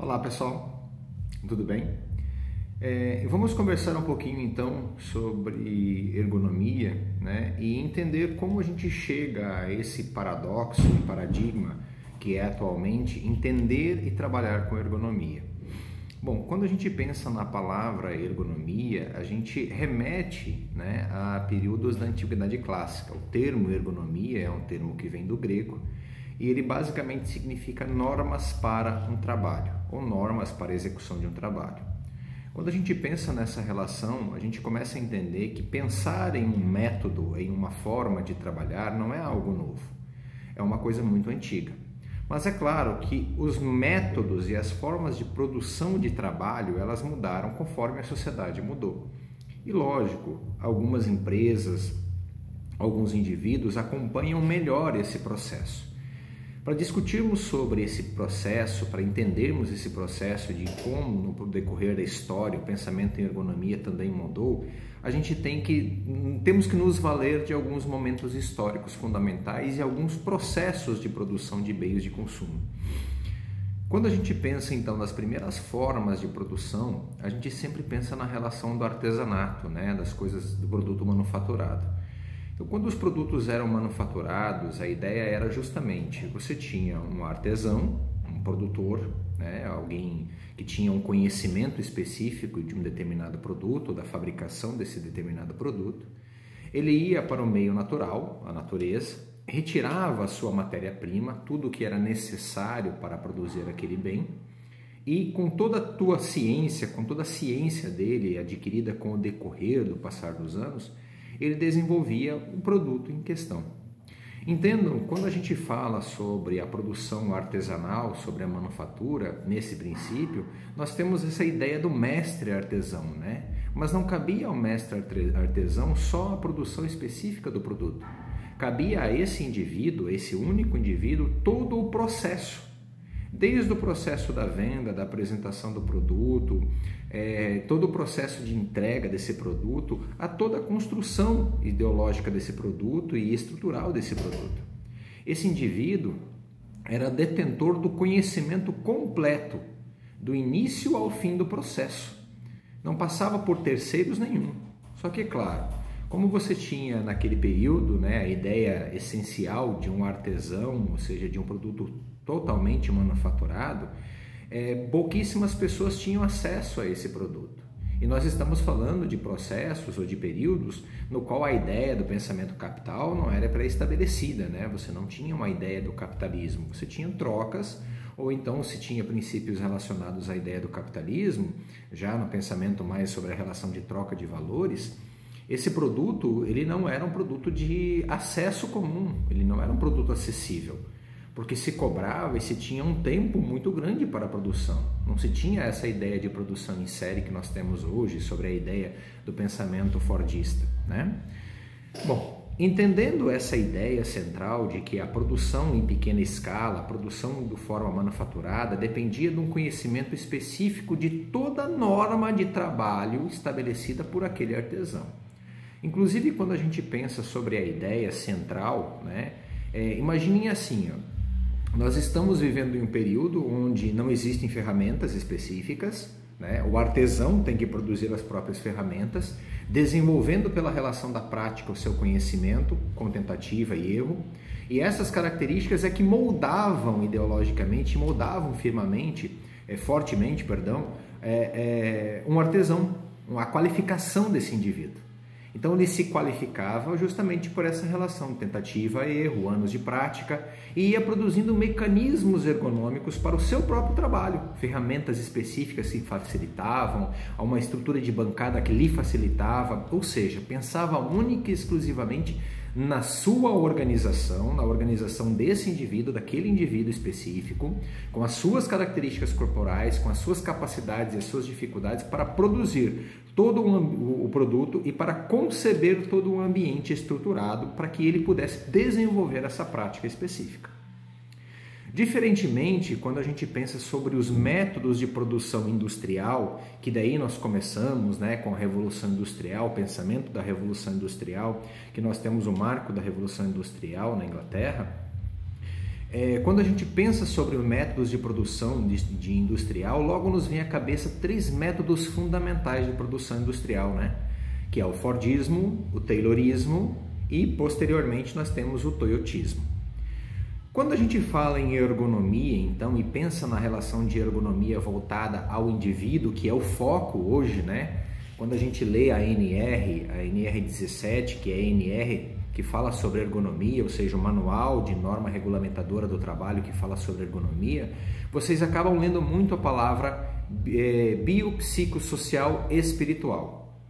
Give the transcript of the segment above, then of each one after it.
Olá pessoal, tudo bem? Vamos conversar um pouquinho então sobre ergonomia, né? E entender como a gente chega a esse paradoxo e paradigma que é atualmente entender e trabalhar com ergonomia. Bom, quando a gente pensa na palavra ergonomia, a gente remete, né, a períodos da antiguidade clássica. O termo ergonomia é um termo que vem do grego e ele basicamente significa normas para um trabalho ou normas para a execução de um trabalho. Quando a gente pensa nessa relação, a gente começa a entender que pensar em um método, em uma forma de trabalhar, não é algo novo. É uma coisa muito antiga. Mas é claro que os métodos e as formas de produção de trabalho, elas mudaram conforme a sociedade mudou. E lógico, algumas empresas, alguns indivíduos acompanham melhor esse processo. Para discutirmos sobre esse processo, para entendermos esse processo de como no decorrer da história o pensamento em ergonomia também mudou, a gente temos que nos valer de alguns momentos históricos fundamentais e alguns processos de produção de meios de consumo. Quando a gente pensa então nas primeiras formas de produção, a gente sempre pensa na relação do artesanato, né, das coisas do produto manufaturado. Então, quando os produtos eram manufaturados, a ideia era justamente, você tinha um artesão, um produtor, né, alguém que tinha um conhecimento específico de um determinado produto, da fabricação desse determinado produto. Ele ia para o meio natural, a natureza, retirava a sua matéria-prima, tudo o que era necessário para produzir aquele bem, e com toda a tua ciência, com toda a ciência dele adquirida com o decorrer do passar dos anos, ele desenvolvia o produto em questão. Entendam, quando a gente fala sobre a produção artesanal, sobre a manufatura, nesse princípio, nós temos essa ideia do mestre artesão, né? Mas não cabia ao mestre artesão só a produção específica do produto. Cabia a esse indivíduo, esse único indivíduo, todo o processo. Desde o processo da venda, da apresentação do produto, todo o processo de entrega desse produto, a toda a construção ideológica desse produto e estrutural desse produto. Esse indivíduo era detentor do conhecimento completo, do início ao fim do processo. Não passava por terceiros nenhum. Só que, é claro, como você tinha naquele período, né, a ideia essencial de um artesão, ou seja, de um produto totalmente manufaturado, pouquíssimas pessoas tinham acesso a esse produto. E nós estamos falando de processos ou de períodos no qual a ideia do pensamento capital não era pré-estabelecida, né? Você não tinha uma ideia do capitalismo, você tinha trocas, ou então se tinha princípios relacionados à ideia do capitalismo, já no pensamento mais sobre a relação de troca de valores. Esse produto, ele não era um produto de acesso comum, ele não era um produto acessível, porque se cobrava e se tinha um tempo muito grande para a produção. Não se tinha essa ideia de produção em série que nós temos hoje, sobre a ideia do pensamento fordista, né? Bom, entendendo essa ideia central de que a produção em pequena escala, a produção de forma manufaturada, dependia de um conhecimento específico de toda a norma de trabalho estabelecida por aquele artesão. Inclusive, quando a gente pensa sobre a ideia central, né, imaginem assim, ó, nós estamos vivendo em um período onde não existem ferramentas específicas, né? O artesão tem que produzir as próprias ferramentas, desenvolvendo pela relação da prática o seu conhecimento, com tentativa e erro, e essas características é que moldavam ideologicamente, moldavam fortemente, um artesão, a qualificação desse indivíduo. Então ele se qualificava justamente por essa relação tentativa-erro, anos de prática, e ia produzindo mecanismos ergonômicos para o seu próprio trabalho, ferramentas específicas que facilitavam, uma estrutura de bancada que lhe facilitava, ou seja, pensava única e exclusivamente na sua organização, na organização desse indivíduo, daquele indivíduo específico, com as suas características corporais, com as suas capacidades e as suas dificuldades para produzir todo o produto e para conceber todo um ambiente estruturado para que ele pudesse desenvolver essa prática específica. Diferentemente, quando a gente pensa sobre os métodos de produção industrial, que daí nós começamos, né, com a Revolução Industrial, o pensamento da Revolução Industrial, que nós temos o marco da Revolução Industrial na Inglaterra, Quando a gente pensa sobre os métodos de produção de industrial, logo nos vem à cabeça 3 métodos fundamentais de produção industrial, né? Que é o Fordismo, o Taylorismo e, posteriormente, nós temos o Toyotismo. Quando a gente fala em ergonomia, então, e pensa na relação de ergonomia voltada ao indivíduo, que é o foco hoje, né? Quando a gente lê a NR17, que é a NR que fala sobre ergonomia, ou seja, o Manual de Norma Regulamentadora do Trabalho que fala sobre ergonomia, vocês acabam lendo muito a palavra biopsicossocial espiritual.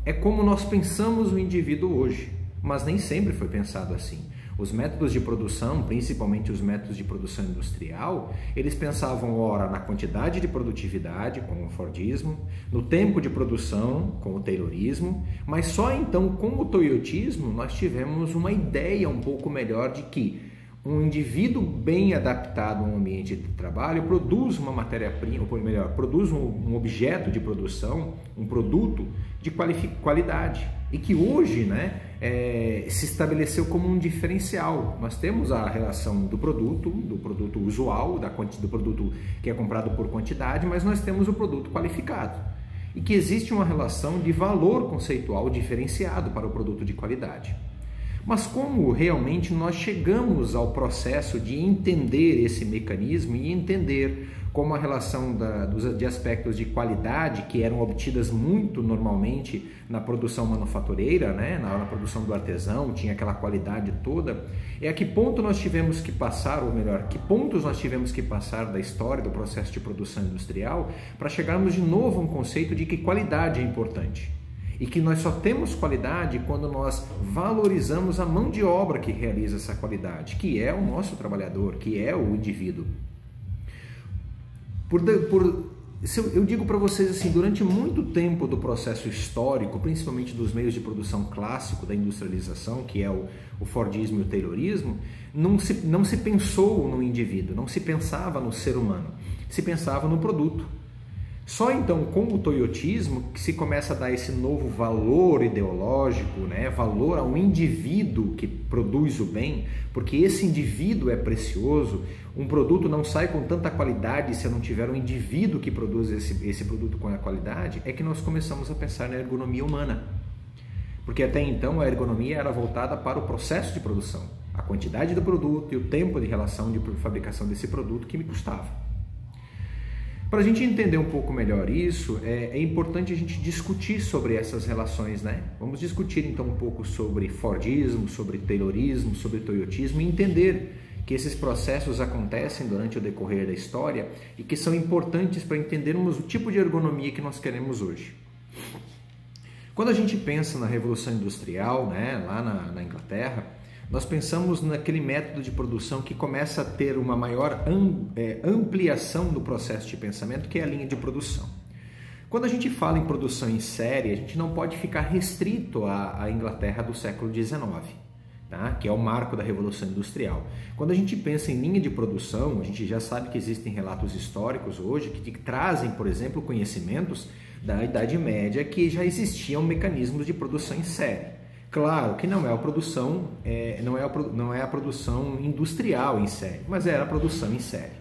É como nós pensamos o indivíduo hoje, mas nem sempre foi pensado assim. Os métodos de produção, principalmente os métodos de produção industrial, eles pensavam, ora, na quantidade de produtividade, com o Fordismo, no tempo de produção, com o Taylorismo, mas só então, com o Toyotismo, nós tivemos uma ideia um pouco melhor de que um indivíduo bem adaptado a um ambiente de trabalho produz uma matéria-prima, ou melhor, produz um objeto de produção, um produto de qualidade. E que hoje, né, se estabeleceu como um diferencial. Nós temos a relação do produto usual, do produto que é comprado por quantidade, mas nós temos o produto qualificado. E que existe uma relação de valor conceitual diferenciado para o produto de qualidade. Mas como realmente nós chegamos ao processo de entender esse mecanismo e entender como a relação de aspectos de qualidade que eram obtidas muito normalmente na produção manufatureira, né? na produção do artesão, tinha aquela qualidade toda, a que ponto nós tivemos que passar, ou melhor, que pontos nós tivemos que passar da história do processo de produção industrial para chegarmos de novo a um conceito de que qualidade é importante. E que nós só temos qualidade quando nós valorizamos a mão de obra que realiza essa qualidade, que é o nosso trabalhador, que é o indivíduo. Eu digo para vocês assim, durante muito tempo do processo histórico, principalmente dos meios de produção clássico da industrialização, que é o Fordismo e o Taylorismo, não se pensou no indivíduo, não se pensava no ser humano, se pensava no produto. Só então com o Toyotismo que se começa a dar esse novo valor ideológico, né? Valor ao indivíduo que produz o bem, porque esse indivíduo é precioso. Um produto não sai com tanta qualidade se eu não tiver um indivíduo que produz esse produto com a qualidade, é que nós começamos a pensar na ergonomia humana. Porque até então a ergonomia era voltada para o processo de produção, a quantidade do produto e o tempo de relação de fabricação desse produto que me custava. Para a gente entender um pouco melhor isso, é importante a gente discutir sobre essas relações, né? Vamos discutir então um pouco sobre Fordismo, sobre Taylorismo, sobre Toyotismo e entender que esses processos acontecem durante o decorrer da história e que são importantes para entendermos o tipo de ergonomia que nós queremos hoje. Quando a gente pensa na Revolução Industrial, né, lá na Inglaterra, nós pensamos naquele método de produção que começa a ter uma maior ampliação do processo de pensamento, que é a linha de produção. Quando a gente fala em produção em série, a gente não pode ficar restrito à Inglaterra do século XIX, tá? Que é o marco da Revolução Industrial. Quando a gente pensa em linha de produção, a gente já sabe que existem relatos históricos hoje que trazem, por exemplo, conhecimentos da Idade Média que já existiam mecanismos de produção em série. Claro que não é a produção, não é a produção industrial em série, mas era a produção em série.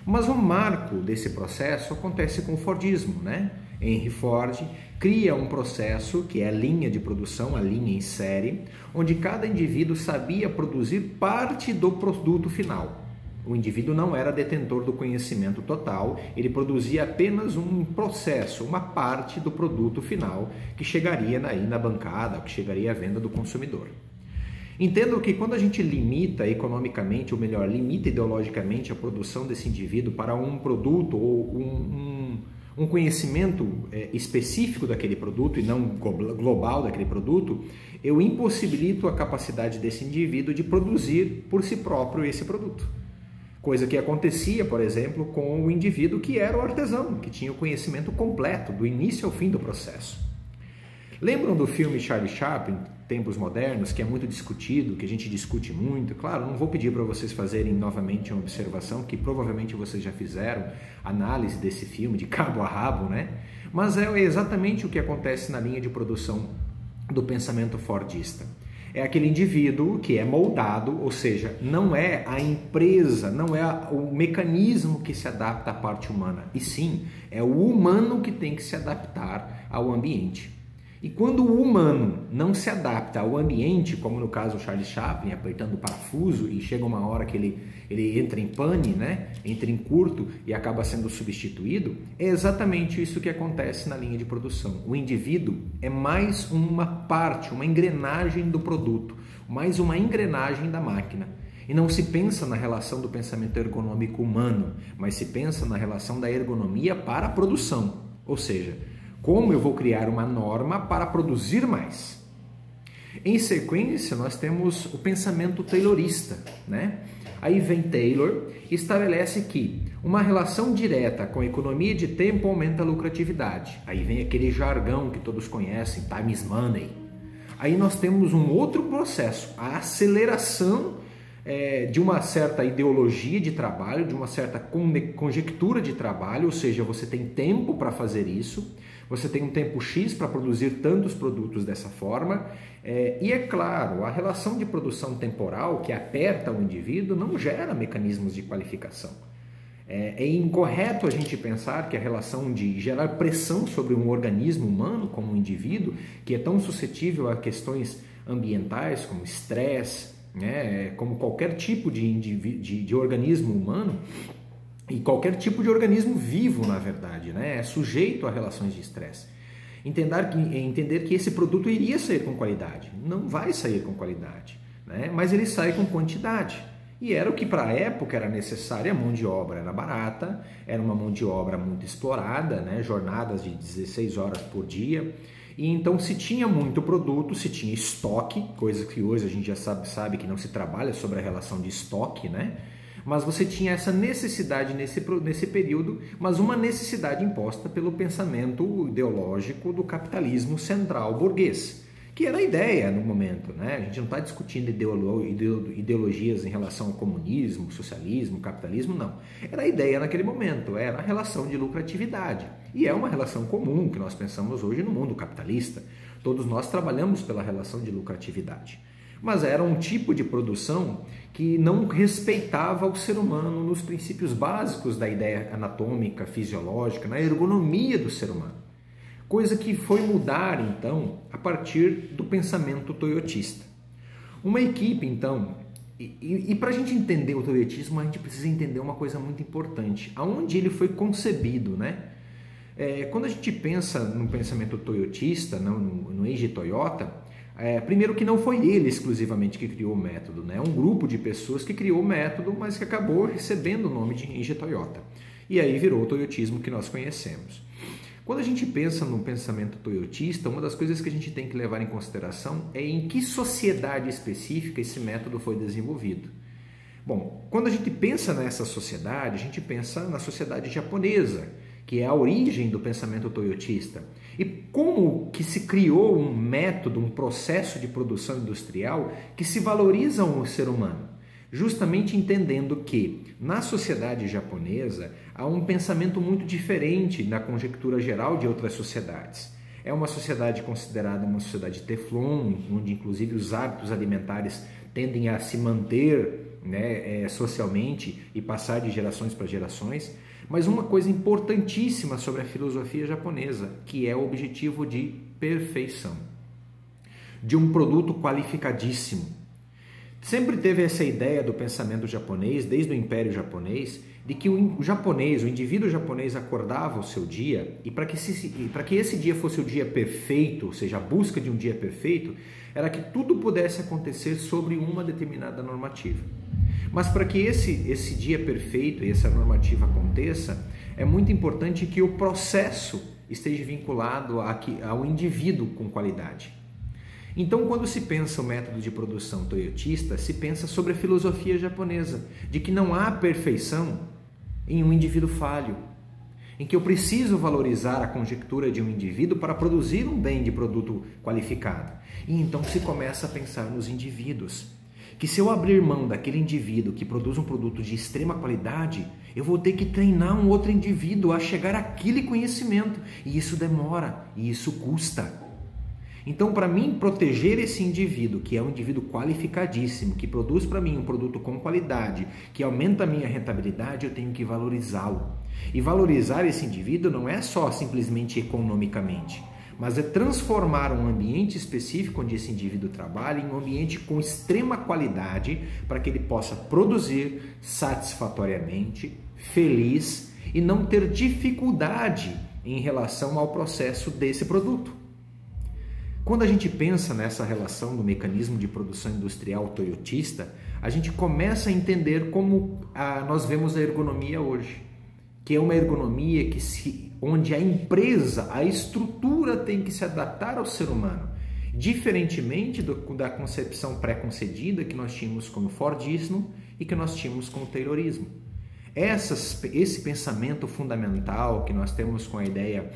Mas o marco desse processo acontece com o Fordismo, né? Henry Ford cria um processo que é a linha de produção, a linha em série, onde cada indivíduo sabia produzir parte do produto final. O indivíduo não era detentor do conhecimento total, ele produzia apenas um processo, uma parte do produto final que chegaria aí na bancada, que chegaria à venda do consumidor. Entendo que quando a gente limita economicamente, ou melhor, limita ideologicamente a produção desse indivíduo para um produto ou um conhecimento específico daquele produto e não global daquele produto, eu impossibilito a capacidade desse indivíduo de produzir por si próprio esse produto. Coisa que acontecia, por exemplo, com o indivíduo que era o artesão, que tinha o conhecimento completo, do início ao fim do processo. Lembram do filme Charlie Chaplin, Tempos Modernos, que é muito discutido, que a gente discute muito? Claro, não vou pedir para vocês fazerem novamente uma observação, que provavelmente vocês já fizeram, análise desse filme de cabo a rabo, né? Mas é exatamente o que acontece na linha de produção do pensamento fordista. É aquele indivíduo que é moldado, ou seja, não é a empresa, não é o mecanismo que se adapta à parte humana, e sim, é o humano que tem que se adaptar ao ambiente. E quando o humano não se adapta ao ambiente, como no caso o Charlie Chaplin apertando o parafuso e chega uma hora que ele entra em pane, né? Entra em curto e acaba sendo substituído, é exatamente isso que acontece na linha de produção. O indivíduo é mais uma parte, uma engrenagem do produto, mais uma engrenagem da máquina. E não se pensa na relação do pensamento ergonômico humano, mas se pensa na relação da ergonomia para a produção, ou seja, como eu vou criar uma norma para produzir mais. Em sequência, nós temos o pensamento taylorista, né? Aí vem Taylor e estabelece que uma relação direta com a economia de tempo aumenta a lucratividade. Aí vem aquele jargão que todos conhecem, time is money. Aí nós temos um outro processo, a aceleração de uma certa ideologia de trabalho, de uma certa conjectura de trabalho, ou seja, você tem tempo para fazer isso, você tem um tempo X para produzir tantos produtos dessa forma, e é claro, a relação de produção temporal que aperta o indivíduo não gera mecanismos de qualificação. É incorreto a gente pensar que a relação de gerar pressão sobre um organismo humano, como um indivíduo, que é tão suscetível a questões ambientais, como estresse, né, como qualquer tipo de organismo humano, e qualquer tipo de organismo vivo, na verdade, né, é sujeito a relações de estresse. Entender que esse produto iria sair com qualidade. Não vai sair com qualidade, né, mas ele sai com quantidade. E era o que para a época era necessário, a mão de obra era barata, era uma mão de obra muito explorada, né, jornadas de 16 horas por dia. E então se tinha muito produto, se tinha estoque, coisa que hoje a gente já sabe que não se trabalha sobre a relação de estoque, né? Mas você tinha essa necessidade nesse período, mas uma necessidade imposta pelo pensamento ideológico do capitalismo central burguês, que era a ideia no momento, né? A gente não está discutindo ideologias em relação ao comunismo, socialismo, capitalismo, não. Era a ideia naquele momento, era a relação de lucratividade. E é uma relação comum que nós pensamos hoje no mundo capitalista. Todos nós trabalhamos pela relação de lucratividade. Mas era um tipo de produção que não respeitava o ser humano nos princípios básicos da ideia anatômica, fisiológica, na ergonomia do ser humano. Coisa que foi mudar, então, a partir do pensamento toyotista. Uma equipe, então, e para a gente entender o toyotismo, a gente precisa entender uma coisa muito importante, aonde ele foi concebido, né? Quando a gente pensa no pensamento toyotista, no Eiji Toyota, primeiro que não foi ele exclusivamente que criou o método, né? Um grupo de pessoas que criou o método, mas que acabou recebendo o nome de Eiji Toyota. E aí virou o toyotismo que nós conhecemos. Quando a gente pensa no pensamento toyotista, uma das coisas que a gente tem que levar em consideração é em que sociedade específica esse método foi desenvolvido. Bom, quando a gente pensa nessa sociedade, a gente pensa na sociedade japonesa, que é a origem do pensamento toyotista. E como que se criou um método, um processo de produção industrial que se valoriza o ser humano? Justamente entendendo que na sociedade japonesa há um pensamento muito diferente da conjectura geral de outras sociedades. É uma sociedade considerada uma sociedade teflon, onde inclusive os hábitos alimentares tendem a se manter, né, socialmente e passar de gerações para gerações. Mas uma coisa importantíssima sobre a filosofia japonesa, que é o objetivo de perfeição, de um produto qualificadíssimo. Sempre teve essa ideia do pensamento japonês, desde o Império Japonês, de que o japonês, o indivíduo japonês acordava o seu dia e para que esse dia fosse o dia perfeito, ou seja, a busca de um dia perfeito, era que tudo pudesse acontecer sobre uma determinada normativa. Mas para que esse dia perfeito e essa normativa aconteça, é muito importante que o processo esteja vinculado ao indivíduo com qualidade. Então, quando se pensa o método de produção toyotista, se pensa sobre a filosofia japonesa, de que não há perfeição em um indivíduo falho, em que eu preciso valorizar a conjectura de um indivíduo para produzir um bem de produto qualificado. E então se começa a pensar nos indivíduos, que se eu abrir mão daquele indivíduo que produz um produto de extrema qualidade, eu vou ter que treinar um outro indivíduo a chegar àquele conhecimento, e isso demora, e isso custa. Então, para mim, proteger esse indivíduo, que é um indivíduo qualificadíssimo, que produz para mim um produto com qualidade, que aumenta a minha rentabilidade, eu tenho que valorizá-lo. E valorizar esse indivíduo não é só simplesmente economicamente, mas é transformar um ambiente específico onde esse indivíduo trabalha em um ambiente com extrema qualidade para que ele possa produzir satisfatoriamente, feliz e não ter dificuldade em relação ao processo desse produto. Quando a gente pensa nessa relação do mecanismo de produção industrial toyotista, a gente começa a entender como nós vemos a ergonomia hoje, que é uma ergonomia onde a empresa, a estrutura tem que se adaptar ao ser humano, diferentemente da concepção pré-concedida que nós tínhamos como Fordismo e que nós tínhamos como Taylorismo. Esse pensamento fundamental que nós temos com a ideia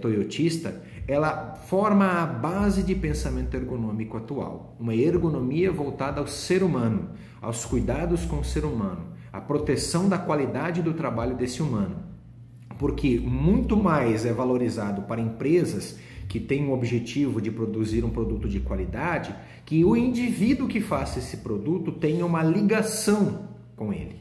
toyotista, ela forma a base de pensamento ergonômico atual. Uma ergonomia voltada ao ser humano, aos cuidados com o ser humano, à proteção da qualidade do trabalho desse humano. Porque muito mais é valorizado para empresas que têm o objetivo de produzir um produto de qualidade, que o indivíduo que faça esse produto tenha uma ligação com ele.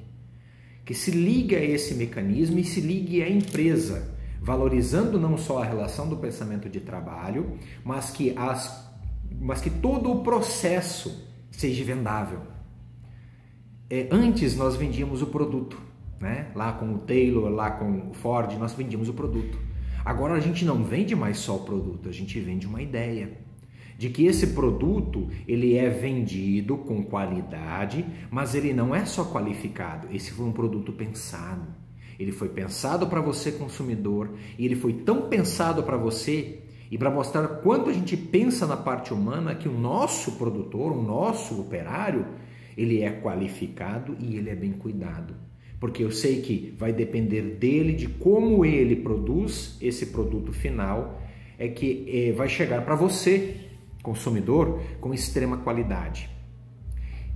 Que se ligue a esse mecanismo e se ligue à empresa, valorizando não só a relação do pensamento de trabalho, mas que todo o processo seja vendável. Antes nós vendíamos o produto, né? Lá com o Taylor, lá com o Ford, nós vendíamos o produto. Agora a gente não vende mais só o produto, a gente vende uma ideia de que esse produto ele é vendido com qualidade, mas ele não é só qualificado, esse foi um produto pensado. Ele foi pensado para você, consumidor, e ele foi tão pensado para você e para mostrar quanto a gente pensa na parte humana que o nosso produtor, o nosso operário, ele é qualificado e ele é bem cuidado. Porque eu sei que vai depender dele, de como ele produz esse produto final, que vai chegar para você, consumidor, com extrema qualidade.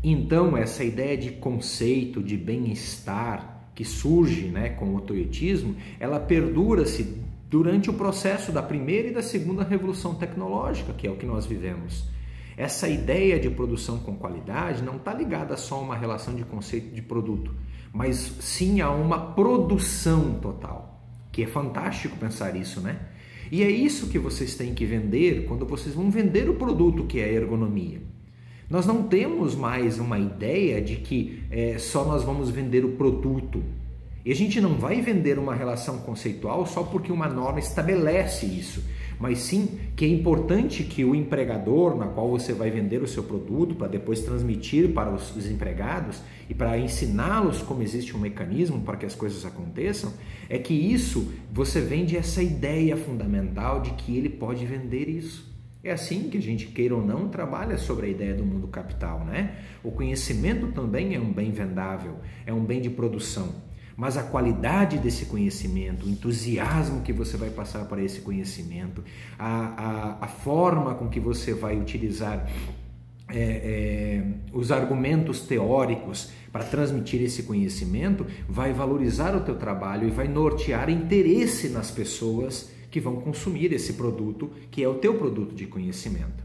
Então, essa ideia de conceito de bem-estar que surge, né, com o toyotismo, ela perdura-se durante o processo da primeira e da segunda revolução tecnológica, que é o que nós vivemos. Essa ideia de produção com qualidade não está ligada só a uma relação de conceito de produto, mas sim a uma produção total, que é fantástico pensar isso, né? E é isso que vocês têm que vender quando vocês vão vender o produto que é a ergonomia. Nós não temos mais uma ideia de que só nós vamos vender o produto. E a gente não vai vender uma relação conceitual só porque uma norma estabelece isso, mas sim que é importante que o empregador, na qual você vai vender o seu produto, para depois transmitir para os empregados e para ensiná-los como existe um mecanismo para que as coisas aconteçam, é que isso, você vende essa ideia fundamental de que ele pode vender isso. É assim que a gente, queira ou não, trabalha sobre a ideia do mundo capital, né? O conhecimento também é um bem vendável, é um bem de produção. Mas a qualidade desse conhecimento, o entusiasmo que você vai passar para esse conhecimento, a forma com que você vai utilizar os argumentos teóricos para transmitir esse conhecimento, vai valorizar o teu trabalho e vai nortear interesse nas pessoas que vão consumir esse produto, que é o teu produto de conhecimento.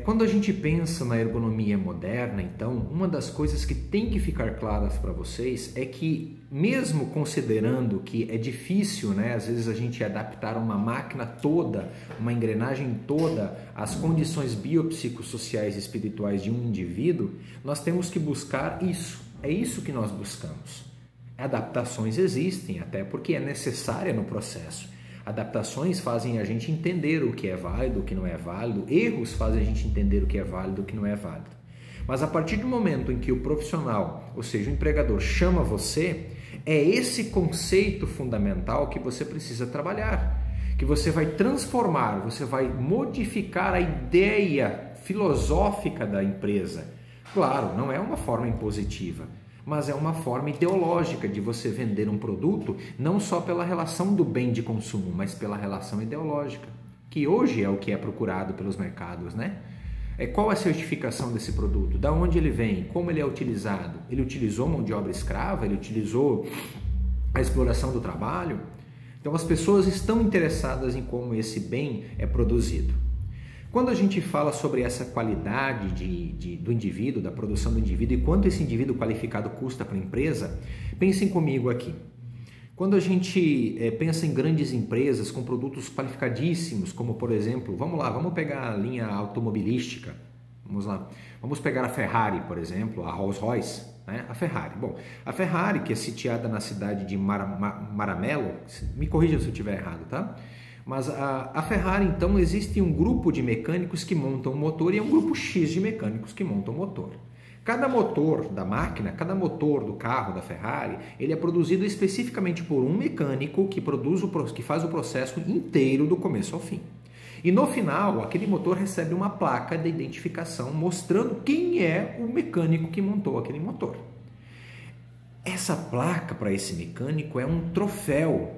Quando a gente pensa na ergonomia moderna, então, uma das coisas que tem que ficar claras para vocês é que, mesmo considerando que é difícil, né, às vezes a gente adaptar uma máquina toda, uma engrenagem toda às condições biopsicossociais e espirituais de um indivíduo, nós temos que buscar isso. É isso que nós buscamos. Adaptações existem, até porque é necessária no processo. Adaptações fazem a gente entender o que é válido, o que não é válido. Erros fazem a gente entender o que é válido, o que não é válido. Mas a partir do momento em que o profissional, ou seja, o empregador, chama você, é esse conceito fundamental que você precisa trabalhar. Que você vai transformar, você vai modificar a ideia filosófica da empresa. Claro, não é uma forma impositiva, mas é uma forma ideológica de você vender um produto não só pela relação do bem de consumo, mas pela relação ideológica, que hoje é o que é procurado pelos mercados, né? Qual é a certificação desse produto? Da onde ele vem? Como ele é utilizado? Ele utilizou mão de obra escrava? Ele utilizou a exploração do trabalho? Então as pessoas estão interessadas em como esse bem é produzido. Quando a gente fala sobre essa qualidade do indivíduo, da produção do indivíduo e quanto esse indivíduo qualificado custa para a empresa, pensem comigo aqui. Quando a gente pensa em grandes empresas com produtos qualificadíssimos, como por exemplo, vamos pegar a linha automobilística, vamos pegar a Ferrari, por exemplo, a Rolls-Royce, né? A Ferrari. Bom, a Ferrari, que é sitiada na cidade de Maranello, me corrija se eu estiver errado, tá? Mas a Ferrari, então, existe um grupo de mecânicos que montam o motor e é um grupo X de mecânicos que montam o motor. Cada motor da máquina, cada motor do carro da Ferrari, ele é produzido especificamente por um mecânico que faz o processo inteiro do começo ao fim. E no final, aquele motor recebe uma placa de identificação mostrando quem é o mecânico que montou aquele motor. Essa placa para esse mecânico é um troféu.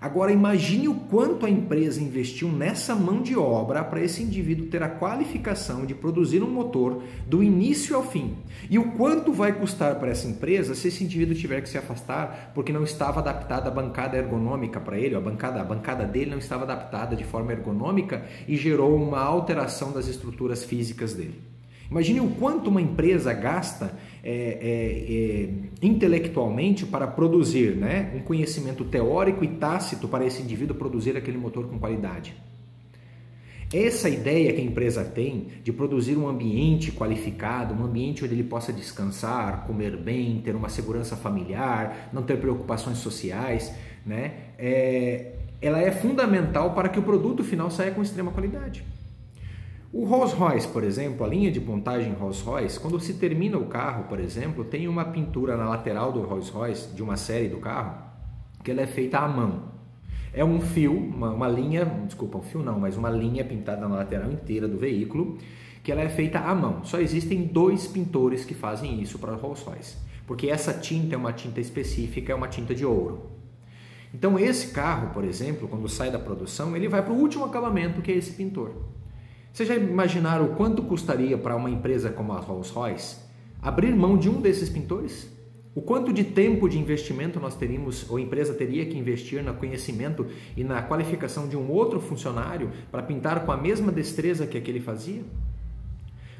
Agora imagine o quanto a empresa investiu nessa mão de obra para esse indivíduo ter a qualificação de produzir um motor do início ao fim. E o quanto vai custar para essa empresa se esse indivíduo tiver que se afastar porque não estava adaptada a bancada ergonômica para ele, a bancada dele não estava adaptada de forma ergonômica e gerou uma alteração das estruturas físicas dele. Imagine o quanto uma empresa gasta intelectualmente para produzir, né, um conhecimento teórico e tácito para esse indivíduo produzir aquele motor com qualidade. Essa ideia que a empresa tem de produzir um ambiente qualificado, um ambiente onde ele possa descansar, comer bem, ter uma segurança familiar, não ter preocupações sociais, né, ela é fundamental para que o produto final saia com extrema qualidade. O Rolls-Royce, por exemplo, a linha de montagem Rolls-Royce, quando se termina o carro, por exemplo, tem uma pintura na lateral do Rolls-Royce, de uma série do carro, que ela é feita à mão. É um fio, uma linha pintada na lateral inteira do veículo, que ela é feita à mão. Só existem 2 pintores que fazem isso para o Rolls-Royce, porque essa tinta é uma tinta específica, é uma tinta de ouro. Então esse carro, por exemplo, quando sai da produção, ele vai para o último acabamento, que é esse pintor. Vocês já imaginaram o quanto custaria para uma empresa como a Rolls-Royce abrir mão de um desses pintores? O quanto de tempo de investimento nós teríamos, ou a empresa teria que investir no conhecimento e na qualificação de um outro funcionário para pintar com a mesma destreza que aquele fazia?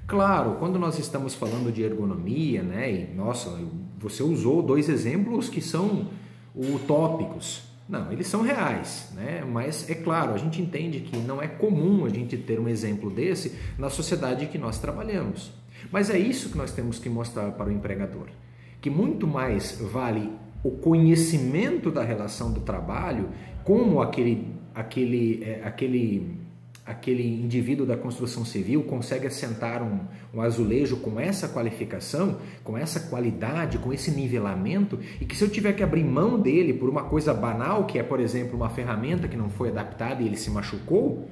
Claro, quando nós estamos falando de ergonomia, né, e nossa, você usou 2 exemplos que são utópicos. Não, eles são reais, né? Mas é claro, a gente entende que não é comum a gente ter um exemplo desse na sociedade que nós trabalhamos. Mas é isso que nós temos que mostrar para o empregador, que muito mais vale o conhecimento da relação do trabalho, como aquele indivíduo da construção civil consegue assentar um azulejo com essa qualificação, com essa qualidade, com esse nivelamento, e que se eu tiver que abrir mão dele por uma coisa banal, que é, por exemplo, uma ferramenta que não foi adaptada e ele se machucou,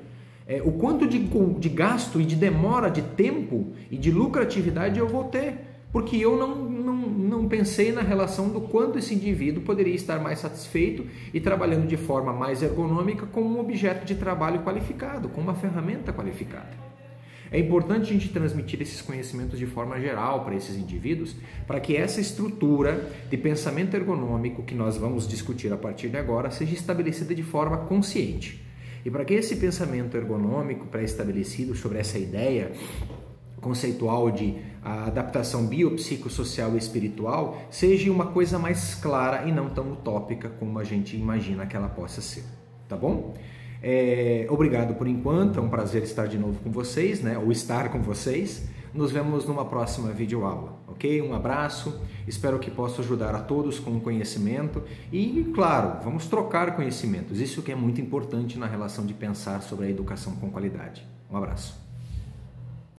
o quanto de gasto e de demora de tempo e de lucratividade eu vou ter, porque eu não pensei na relação do quanto esse indivíduo poderia estar mais satisfeito e trabalhando de forma mais ergonômica com um objeto de trabalho qualificado, com uma ferramenta qualificada. É importante a gente transmitir esses conhecimentos de forma geral para esses indivíduos, para que essa estrutura de pensamento ergonômico que nós vamos discutir a partir de agora seja estabelecida de forma consciente. E para que esse pensamento ergonômico pré-estabelecido sobre essa ideia conceitual de adaptação biopsicossocial e espiritual seja uma coisa mais clara e não tão utópica como a gente imagina que ela possa ser, tá bom? Obrigado por enquanto, é um prazer estar de novo com vocês, né? Ou estar com vocês. Nos vemos numa próxima videoaula, ok? Um abraço, espero que possa ajudar a todos com o conhecimento e, claro, vamos trocar conhecimentos, isso que é muito importante na relação de pensar sobre a educação com qualidade. Um abraço.